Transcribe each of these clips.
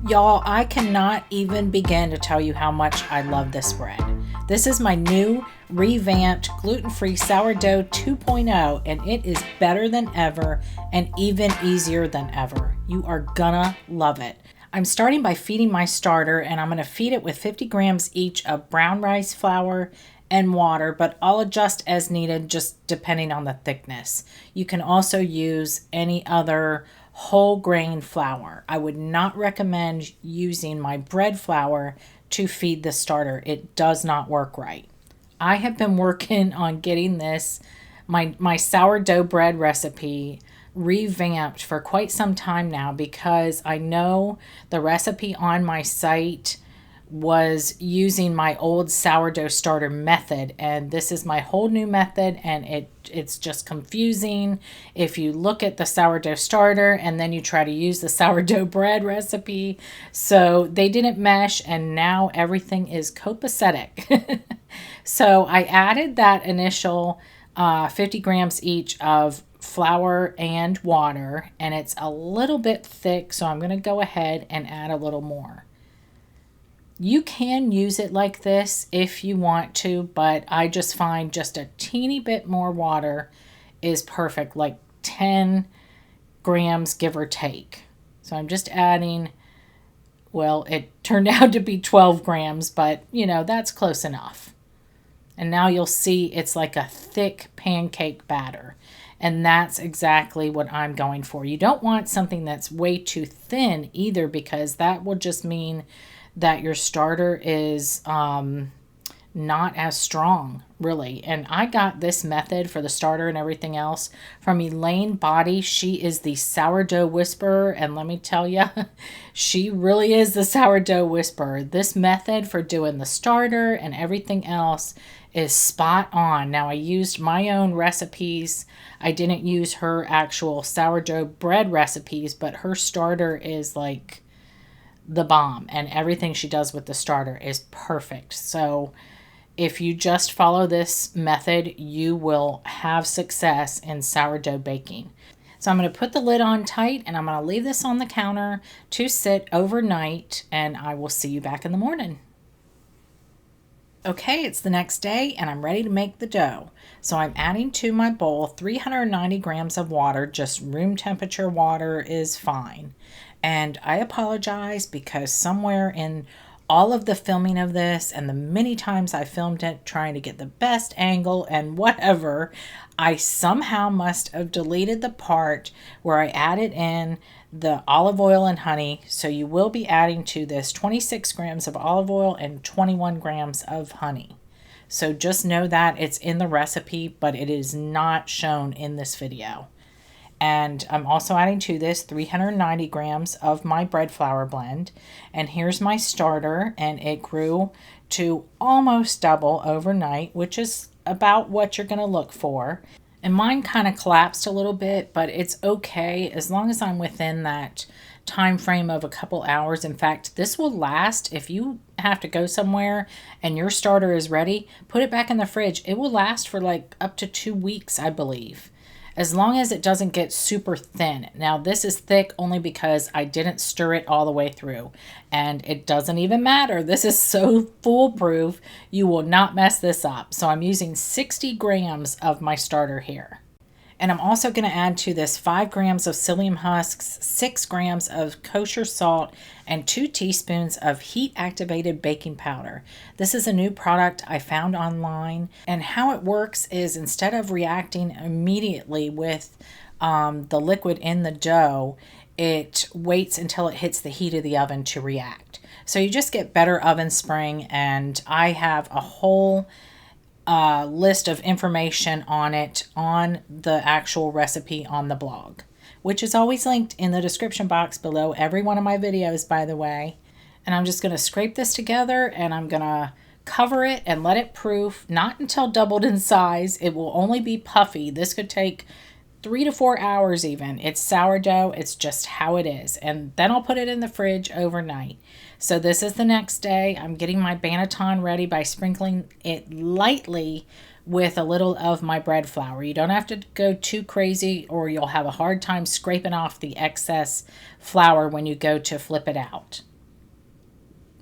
Y'all, I cannot even begin to tell you how much I love this bread. This is my new revamped gluten-free sourdough 2.0, and it is better than ever and even easier than ever. You are gonna love it. I'm starting by feeding my starter, and I'm gonna feed it with 50 grams each of brown rice flour and water, but I'll adjust as needed just depending on the thickness. You can also use any other whole grain flour. I would not recommend using my bread flour to feed the starter. It does not work right. I have been working on getting this, my sourdough bread recipe revamped for quite some time now, because I know the recipe on my site was using my old sourdough starter method, and this is my whole new method, and it's just confusing if you look at the sourdough starter and then you try to use the sourdough bread recipe. So they didn't mesh, and now everything is copacetic. So I added that initial 50 grams each of flour and water, and it's a little bit thick, so I'm going to go ahead and add a little more. You can use it like this if you want to, but I just find just a teeny bit more water is perfect, like 10 grams give or take. So I'm just adding, well, it turned out to be 12 grams, but you know, that's close enough. And now you'll see it's like a thick pancake batter. And that's exactly what I'm going for. You don't want something that's way too thin either, because that will just mean that your starter is not as strong, really. And I got this method for the starter and everything else from Elaine Body. She is the sourdough whisperer, and let me tell you, she really is the sourdough whisperer. This method for doing the starter and everything else is spot on. Now, I used my own recipes. I didn't use her actual sourdough bread recipes, but her starter is like the bomb, and everything she does with the starter is perfect. So if you just follow this method, you will have success in sourdough baking. So I'm going to put the lid on tight, and I'm going to leave this on the counter to sit overnight, and I will see you back in the morning. Okay, it's the next day, and I'm ready to make the dough. So I'm adding to my bowl 390 grams of water. Just room temperature water is fine. And I apologize because somewhere in all of the filming of this and the many times I filmed it trying to get the best angle and whatever, I somehow must have deleted the part where I added in the olive oil and honey. So you will be adding to this 26 grams of olive oil and 21 grams of honey. So just know that it's in the recipe, but it is not shown in this video. And I'm also adding to this 390 grams of my bread flour blend. And here's my starter, and it grew to almost double overnight, which is about what you're going to look for. And mine kind of collapsed a little bit, but it's okay as long as I'm within that time frame of a couple hours. In fact, this will last. If you have to go somewhere and your starter is ready, put it back in the fridge. It will last for like up to 2 weeks, I believe, as long as it doesn't get super thin. Now, this is thick only because I didn't stir it all the way through, and it doesn't even matter. This is so foolproof. You will not mess this up. So I'm using 60 grams of my starter here. And I'm also going to add to this 5 grams of psyllium husks, 6 grams of kosher salt, and 2 teaspoons of heat-activated baking powder. This is a new product I found online, and how it works is instead of reacting immediately with the liquid in the dough, it waits until it hits the heat of the oven to react. So you just get better oven spring, and I have a whole list of information on it on the actual recipe on the blog, which is always linked in the description box below every one of my videos, by the way. And I'm just going to scrape this together, and I'm going to cover it and let it proof, not until doubled in size. It will only be puffy. This could take 3 to 4 hours even. It's sourdough. It's just how it is. And then I'll put it in the fridge overnight. So this is the next day. I'm getting my banneton ready by sprinkling it lightly with a little of my bread flour. You don't have to go too crazy, or you'll have a hard time scraping off the excess flour when you go to flip it out.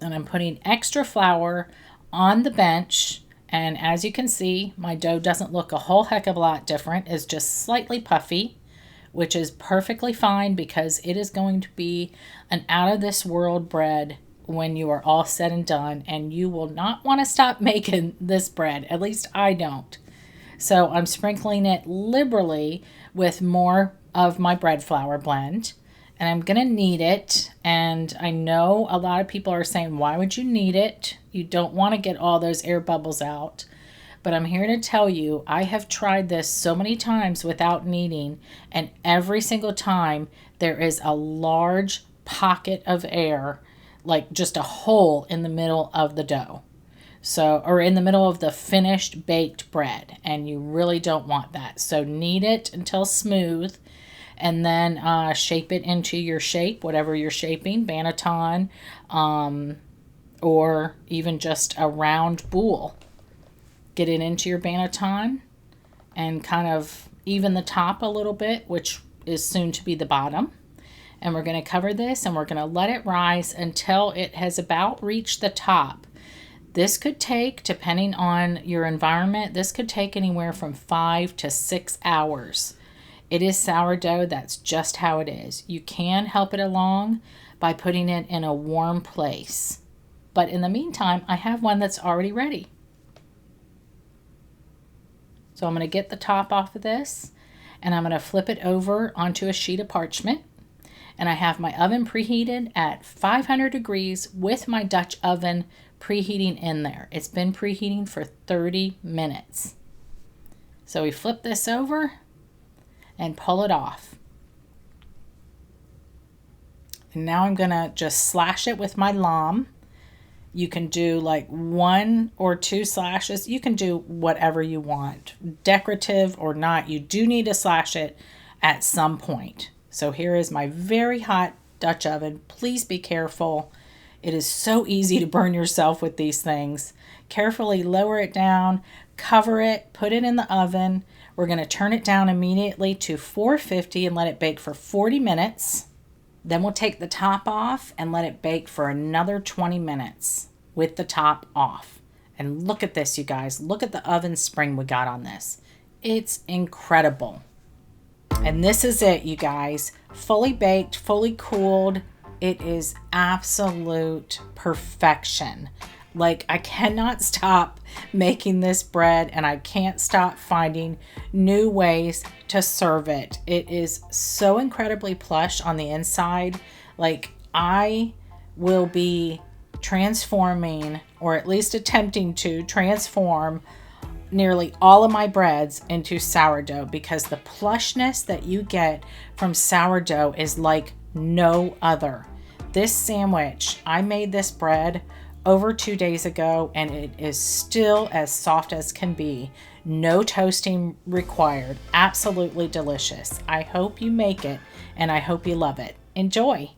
And I'm putting extra flour on the bench. And as you can see, my dough doesn't look a whole heck of a lot different. It's just slightly puffy, which is perfectly fine because it is going to be an out of this world bread when you are all said and done, and you will not want to stop making this bread. At least I don't. So I'm sprinkling it liberally with more of my bread flour blend, and I'm going to knead it. And I know a lot of people are saying, why would you knead it? You don't want to get all those air bubbles out. But I'm here to tell you, I have tried this so many times without kneading, and every single time there is a large pocket of air, like just a hole in the middle of the dough. So, or in the middle of the finished baked bread, and you really don't want that. So knead it until smooth, and then shape it into your shape, whatever you're shaping, banneton, or even just a round boule. Get it into your banneton and kind of even the top a little bit, which is soon to be the bottom. And we're going to cover this and we're going to let it rise until it has about reached the top. This could take, depending on your environment, this could take anywhere from 5 to 6 hours. It is sourdough. That's just how it is. You can help it along by putting it in a warm place. But in the meantime, I have one that's already ready. So I'm going to get the top off of this, and I'm going to flip it over onto a sheet of parchment. And I have my oven preheated at 500 degrees with my Dutch oven preheating in there. It's been preheating for 30 minutes. So we flip this over and pull it off. And now I'm going to just slash it with my lame. You can do like 1 or 2 slashes. You can do whatever you want, decorative or not. You do need to slash it at some point. So here is my very hot Dutch oven. Please be careful. It is so easy to burn yourself with these things. Carefully lower it down, cover it, put it in the oven. We're going to turn it down immediately to 450 and let it bake for 40 minutes. Then we'll take the top off and let it bake for another 20 minutes with the top off. And look at this, you guys. Look at the oven spring we got on this. It's incredible. And this is it, you guys. Fully baked, fully cooled. It is absolute perfection. Like, I cannot stop making this bread, and I can't stop finding new ways to serve it. It is so incredibly plush on the inside. Like, I will be transforming, or at least attempting to transform, nearly all of my breads into sourdough, because the plushness that you get from sourdough is like no other. This sandwich, I made this bread over 2 days ago, and it is still as soft as can be. No toasting required. Absolutely delicious. I hope you make it, and I hope you love it. Enjoy.